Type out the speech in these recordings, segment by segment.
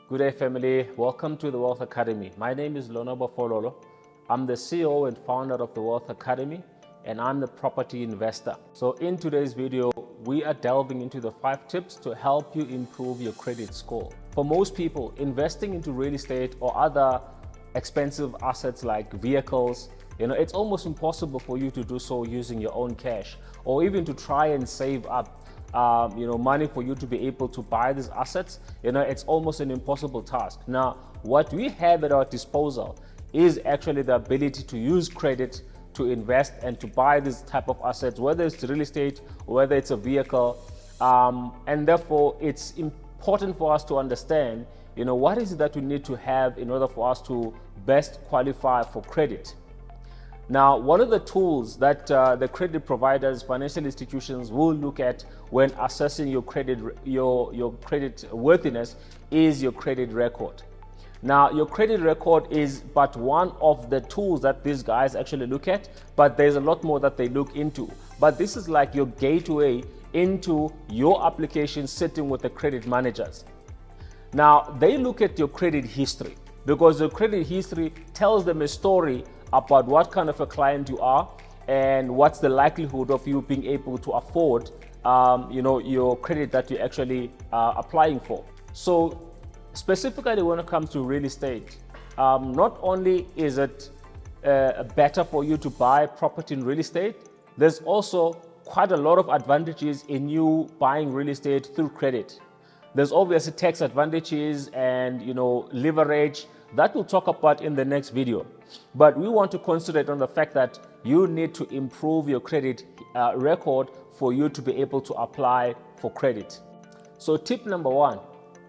Good day, family. Welcome to the Wealth Academy. My name is Lonobo Fololo. I'm the CEO and founder of the Wealth Academy, and I'm the property investor. So in today's video, we are delving into the 5 tips to help you improve your credit score. For most people, investing into real estate or other expensive assets like vehicles, it's almost impossible for you to do so using your own cash, or even to try and save up money for you to be able to buy these assets. It's almost an impossible task. Now, what we have at our disposal is actually the ability to use credit to invest and to buy this type of assets, whether it's real estate or whether it's a vehicle. And therefore, it's important for us to understand, what is it that we need to have in order for us to best qualify for credit. Now, one of the tools that the credit providers, financial institutions will look at when assessing your credit, your credit worthiness is your credit record. Now, your credit record is but one of the tools that these guys actually look at, but there's a lot more that they look into. But this is like your gateway into your application sitting with the credit managers. Now, they look at your credit history because your credit history tells them a story about what kind of a client you are and what's the likelihood of you being able to afford your credit that you're actually applying for. So specifically when it comes to real estate, not only is it better for you to buy property in real estate, there's also quite a lot of advantages in you buying real estate through credit. There's obviously tax advantages and leverage that we'll talk about in the next video. But we want to concentrate on the fact that you need to improve your credit record for you to be able to apply for credit. So tip number 1,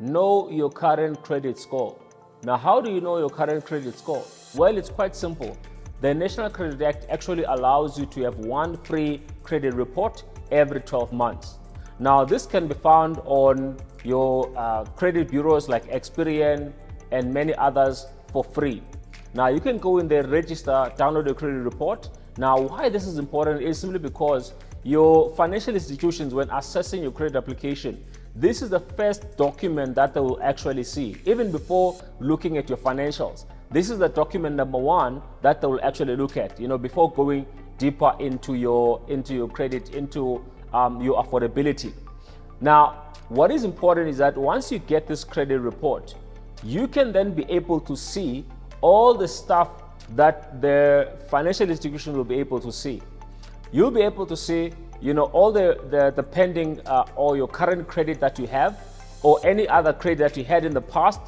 know your current credit score. Now, how do you know your current credit score? Well, it's quite simple. The National Credit Act actually allows you to have one free credit report every 12 months. Now, this can be found on your credit bureaus like Experian and many others for free. Now, you can go in there, register, download your credit report. Now, why this is important is simply because your financial institutions, when assessing your credit application, this is the first document that they will actually see. Even before looking at your financials, this is the document number 1 that they will actually look at, before going deeper into your credit, into your affordability. Now, what is important is that once you get this credit report, you can then be able to see all the stuff that the financial institution will be able to see. You'll be able to see, all the pending or your current credit that you have, or any other credit that you had in the past.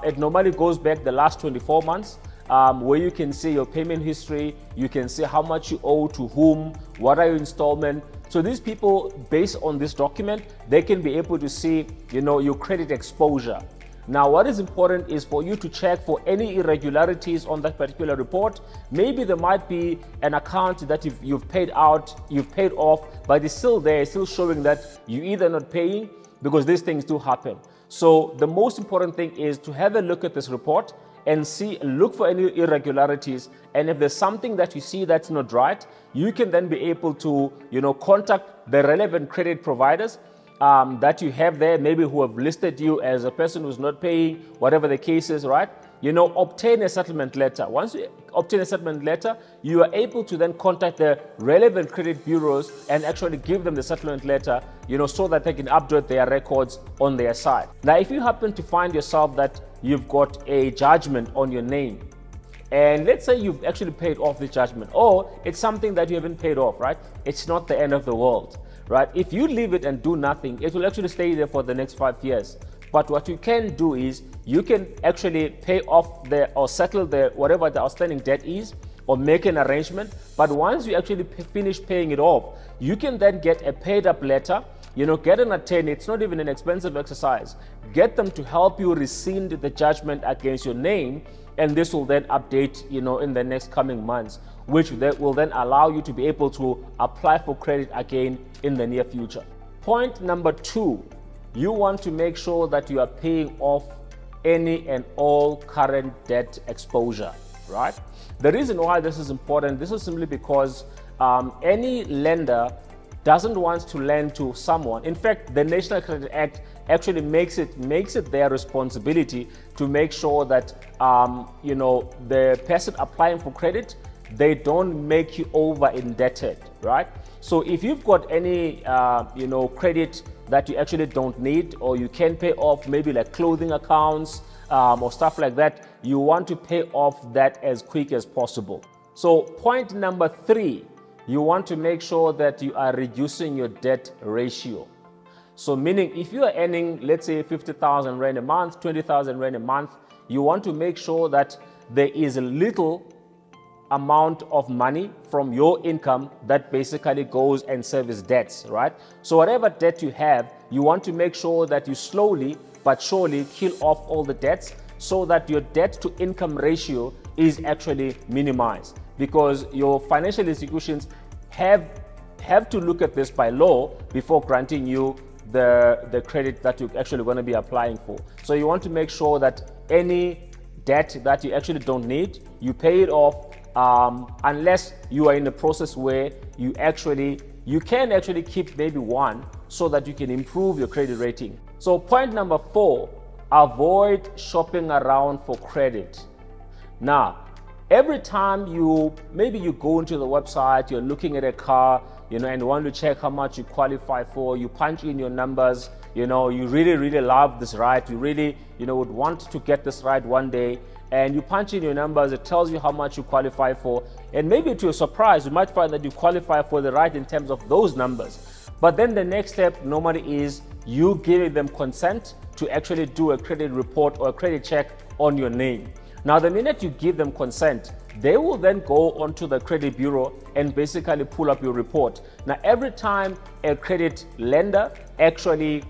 It normally goes back the last 24 months, where you can see your payment history, you can see how much you owe to whom, what are your installment. So these people, based on this document, they can be able to see, your credit exposure. Now, what is important is for you to check for any irregularities on that particular report. Maybe there might be an account that you've paid off, but it's still there, it's still showing that you're either not paying, because these things do happen. So the most important thing is to have a look at this report and look for any irregularities. And if there's something that you see that's not right, you can then be able to, contact the relevant credit providers that you have there, maybe who have listed you as a person who's not paying, whatever the case is, right? Obtain a settlement letter. Once you obtain a settlement letter, you are able to then contact the relevant credit bureaus and actually give them the settlement letter, so that they can update their records on their side. Now, if you happen to find yourself that you've got a judgment on your name, and let's say you've actually paid off the judgment, or it's something that you haven't paid off, right? It's not the end of the world, right? If you leave it and do nothing, it will actually stay there for the next 5 years. But what you can do is you can actually pay off or settle whatever the outstanding debt is, or make an arrangement. But once you actually finish paying it off, you can then get a paid up letter, get an attorney. It's not even an expensive exercise. Get them to help you rescind the judgment against your name, and this will then update, in the next coming months, which will then allow you to be able to apply for credit again in the near future. Point number 2, you want to make sure that you are paying off any and all current debt exposure, right? The reason why this is important, this is simply because any lender doesn't want to lend to someone. In fact, the National Credit Act actually makes it their responsibility to make sure that the person applying for credit, they don't make you over indebted, right? So if you've got any credit that you actually don't need, or you can pay off, maybe like clothing accounts or stuff like that, you want to pay off that as quick as possible. So point number 3, you want to make sure that you are reducing your debt ratio. So meaning if you are earning, let's say 50,000 Rand a month, 20,000 Rand a month, you want to make sure that there is a little amount of money from your income that basically goes and service debts, right? So whatever debt you have, you want to make sure that you slowly but surely kill off all the debts so that your debt to income ratio is actually minimized, because your financial institutions have to look at this by law before granting you the credit that you're actually going to be applying for. So you want to make sure that any debt that you actually don't need, you pay it off, unless you are in a process where you can actually keep maybe one so that you can improve your credit rating. So point number 4, avoid shopping around for credit. Now, every time you go into the website, you're looking at a car, and want to check how much you qualify for, you punch in your numbers, you really love this ride, you really, would want to get this ride one day, and you punch in your numbers, it tells you how much you qualify for, and maybe to your surprise, you might find that you qualify for the ride in terms of those numbers. But then the next step normally is you giving them consent to actually do a credit report or a credit check on your name. Now, the minute you give them consent, they will then go onto the credit bureau and basically pull up your report. Now, every time a credit lender actually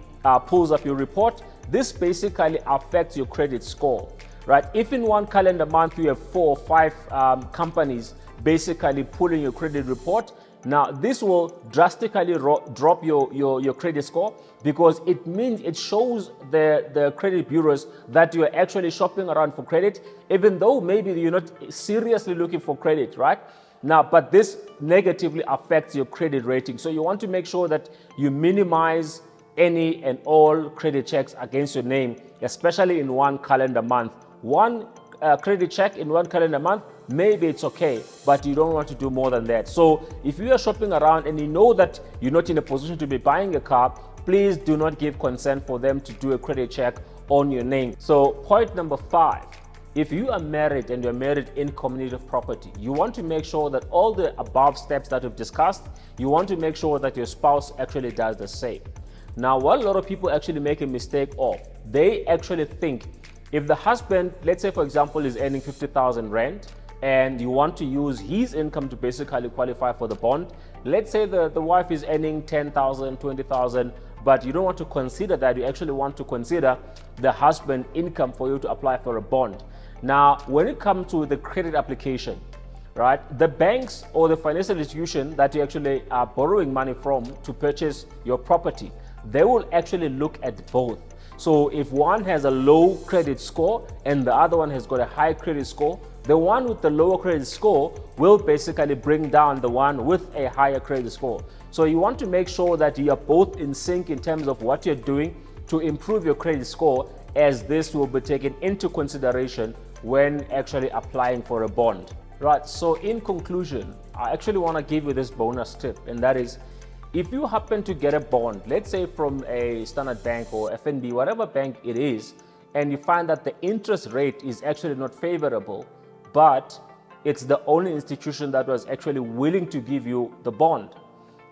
pulls up your report, this basically affects your credit score, right? If in one calendar month you have 4 or 5 companies basically pulling your credit report, now this will drastically drop your credit score, because it means it shows the credit bureaus that you are actually shopping around for credit, even though maybe you're not seriously looking for credit, right? Now, but this negatively affects your credit rating. So you want to make sure that you minimize any and all credit checks against your name, especially in one calendar month. One credit check in one calendar month, maybe it's okay, but you don't want to do more than that. So if you are shopping around and you know that you're not in a position to be buying a car, please do not give consent for them to do a credit check on your name. So point number 5, if you are married and you're married in community of property, you want to make sure that all the above steps that we've discussed, you want to make sure that your spouse actually does the same. Now, what a lot of people actually make a mistake of, they actually think if the husband, let's say for example, is earning 50,000 Rand, and you want to use his income to basically qualify for the bond. Let's say the wife is earning 10,000, 20,000, but you don't want to consider that. You actually want to consider the husband income for you to apply for a bond. Now, when it comes to the credit application, right, the banks or the financial institution that you actually are borrowing money from to purchase your property, they will actually look at both. So if one has a low credit score and the other one has got a high credit score, the one with the lower credit score will basically bring down the one with a higher credit score. So you want to make sure that you are both in sync in terms of what you're doing to improve your credit score, as this will be taken into consideration when actually applying for a bond. Right, so in conclusion, I actually want to give you this bonus tip, and that is, if you happen to get a bond, let's say from a Standard Bank or FNB, whatever bank it is, and you find that the interest rate is actually not favorable, but it's the only institution that was actually willing to give you the bond.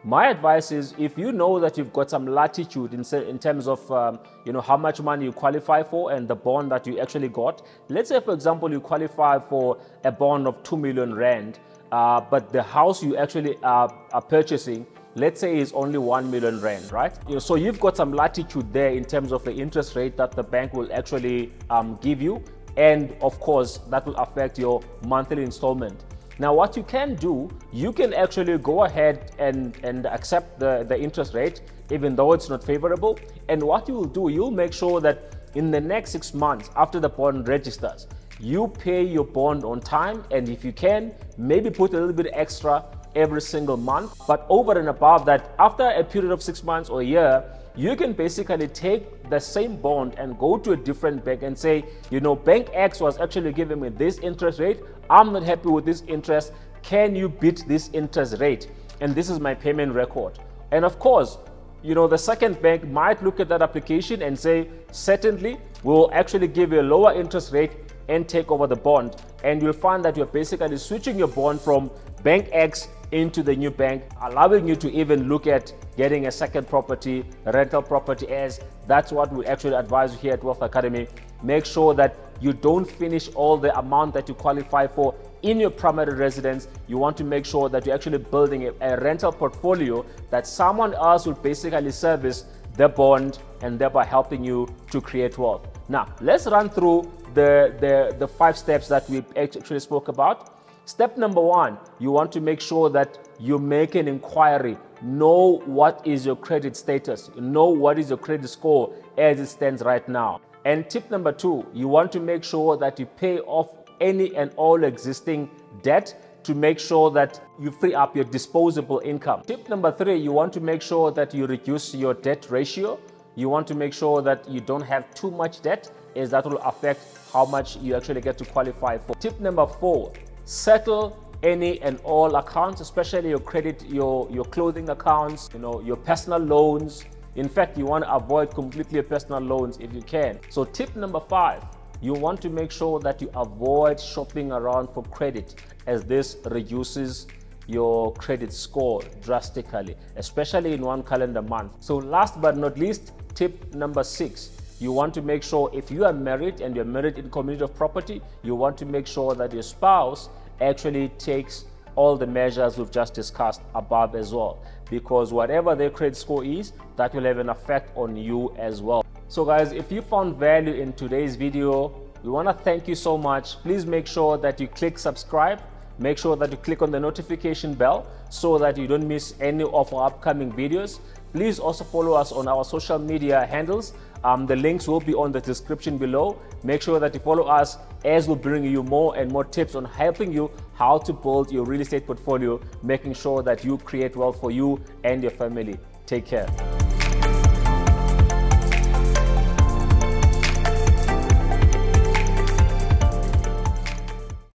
My advice is, if you know that you've got some latitude in terms of how much money you qualify for and the bond that you actually got. Let's say, for example, you qualify for a bond of 2 million Rand, but the house you actually are purchasing, let's say, is only 1 million Rand, right? So you've got some latitude there in terms of the interest rate that the bank will actually give you. And of course, that will affect your monthly installment. Now, what you can do, you can actually go ahead and accept the interest rate, even though it's not favorable. And what you will do, you'll make sure that in the next 6 months after the bond registers, you pay your bond on time. And if you can, maybe put a little bit extra every single month. But over and above that, after a period of 6 months or a year, you can basically take the same bond and go to a different bank and say, you know, Bank X was actually giving me this interest rate. I'm not happy with this interest. Can you beat this interest rate? And this is my payment record. And of course, you know, the second bank might look at that application and say, certainly, we'll actually give you a lower interest rate and take over the bond. And you'll find that you're basically switching your bond from Bank X into the new bank, allowing you to even look at getting a second property, a rental property, as that's what we actually advise you here at Wealth Academy. Make sure that you don't finish all the amount that you qualify for in your primary residence. You want to make sure that you're actually building a rental portfolio that someone else will basically service the bond and thereby helping you to create wealth. Now, let's run through the 5 steps that we actually spoke about. Step number 1, you want to make sure that you make an inquiry. Know what is your credit status. Know what is your credit score as it stands right now. And tip number 2, you want to make sure that you pay off any and all existing debt to make sure that you free up your disposable income. Tip number 3, you want to make sure that you reduce your debt ratio. You want to make sure that you don't have too much debt, as that will affect how much you actually get to qualify for. Tip number 4, settle any and all accounts, especially your credit, your clothing accounts, you know, your personal loans. In fact, you want to avoid completely your personal loans if you can. So tip number 5, you want to make sure that you avoid shopping around for credit, as this reduces your credit score drastically, especially in one calendar month. So last but not least, tip number 6, you want to make sure, if you are married and you're married in community of property, you want to make sure that your spouse actually takes all the measures we've just discussed above as well, because whatever their credit score is, that will have an effect on you as well. So guys, if you found value in today's video, we want to thank you so much. Please make sure that you click subscribe. Make sure that you click on the notification bell so that you don't miss any of our upcoming videos. Please also follow us on our social media handles. The links will be on the description below. Make sure that you follow us, as we'll bring you more and more tips on helping you how to build your real estate portfolio, making sure that you create wealth for you and your family. Take care.